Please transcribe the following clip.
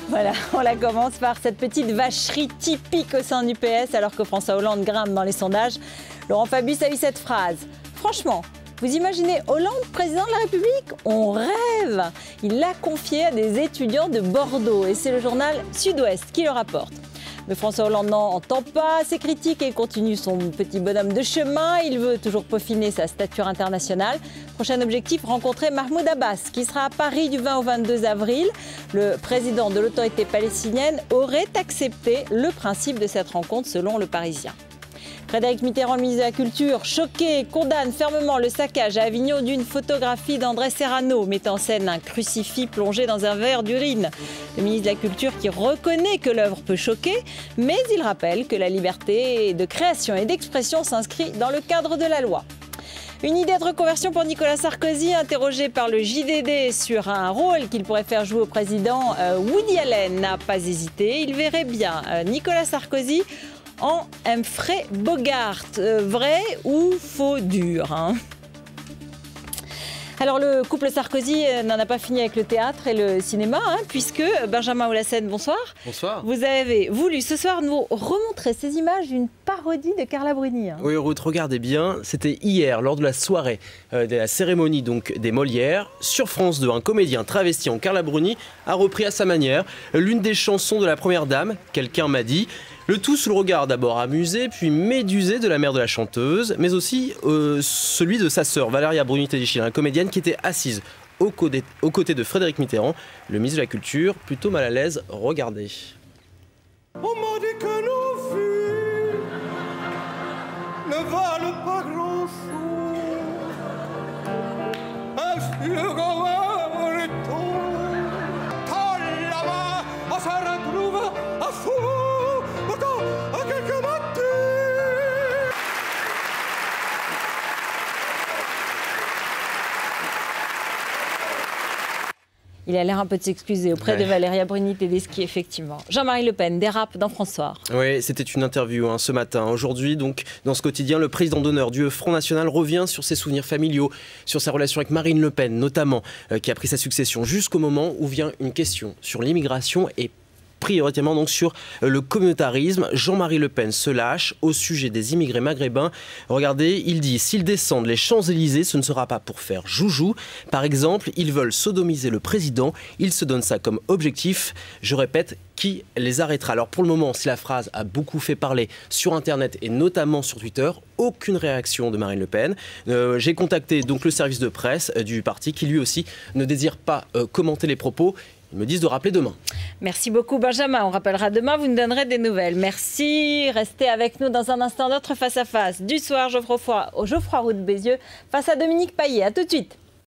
Voilà, on la commence par cette petite vacherie typique au sein du PS alors que François Hollande grimpe dans les sondages. Laurent Fabius a eu cette phrase. Franchement, vous imaginez Hollande président de la République? On rêve. Il l'a confié à des étudiants de Bordeaux et c'est le journal Sud-Ouest qui le rapporte. Mais François Hollande n'entend pas ses critiques et continue son petit bonhomme de chemin. Il veut toujours peaufiner sa stature internationale. Prochain objectif, rencontrer Mahmoud Abbas, qui sera à Paris du 20 au 22 avril. Le président de l'autorité palestinienne aurait accepté le principe de cette rencontre, selon Le Parisien. Frédéric Mitterrand, le ministre de la Culture, choqué, condamne fermement le saccage à Avignon d'une photographie d'André Serrano, mettant en scène un crucifix plongé dans un verre d'urine. Le ministre de la Culture qui reconnaît que l'œuvre peut choquer, mais il rappelle que la liberté de création et d'expression s'inscrit dans le cadre de la loi. Une idée de reconversion pour Nicolas Sarkozy, interrogé par le JDD sur un rôle qu'il pourrait faire jouer au président, Woody Allen n'a pas hésité. Il verrait bien Nicolas Sarkozy en Humphrey Bogart, vrai ou faux dur, hein. Alors le couple Sarkozy n'en a pas fini avec le théâtre et le cinéma, hein, puisque Benjamin Oulassène, bonsoir. Bonsoir. Vous avez voulu ce soir nous remontrer ces images d'une parodie de Carla Bruni. Hein. Oui, Ruth, regardez bien, c'était hier lors de la soirée de la cérémonie donc, des Molières. Sur France 2, un comédien travesti en Carla Bruni a repris à sa manière l'une des chansons de la première dame, Quelqu'un m'a dit. Le tout sous le regard d'abord amusé, puis médusé de la mère de la chanteuse, mais aussi celui de sa sœur Valéria Bruni-Tedeschi, la comédienne qui était assise aux côtés de Frédéric Mitterrand, le ministre de la Culture, plutôt mal à l'aise. Regardez. On m'a dit que nos filles ne valent pas grand-chose. Un vieux gamin est tombé. Quand là-bas, on se retrouve à fou. Il a l'air un peu de s'excuser auprès de Valéria Bruni-Tedeschi, effectivement. Jean-Marie Le Pen dérape dans France. Oui, c'était une interview ce matin. Aujourd'hui, donc, dans ce quotidien, le président d'honneur du Front National revient sur ses souvenirs familiaux, sur sa relation avec Marine Le Pen, notamment, qui a pris sa succession jusqu'au moment où vient une question sur l'immigration et prioritairement donc sur le communautarisme. Jean-Marie Le Pen se lâche au sujet des immigrés maghrébins. Regardez, il dit « S'ils descendent les Champs-Élysées, ce ne sera pas pour faire joujou. Par exemple, ils veulent sodomiser le président. Ils se donnent ça comme objectif. Je répète, qui les arrêtera ?» Alors pour le moment, si la phrase a beaucoup fait parler sur Internet et notamment sur Twitter, aucune réaction de Marine Le Pen. J'ai contacté donc le service de presse du parti qui lui aussi ne désire pas commenter les propos. Ils me disent de rappeler demain. Merci beaucoup Benjamin. On rappellera demain, vous nous donnerez des nouvelles. Merci. Restez avec nous dans un instant. Notre face-à-face du soir. Geoffroy Roux de Bézieux face à Dominique Paillet. A tout de suite.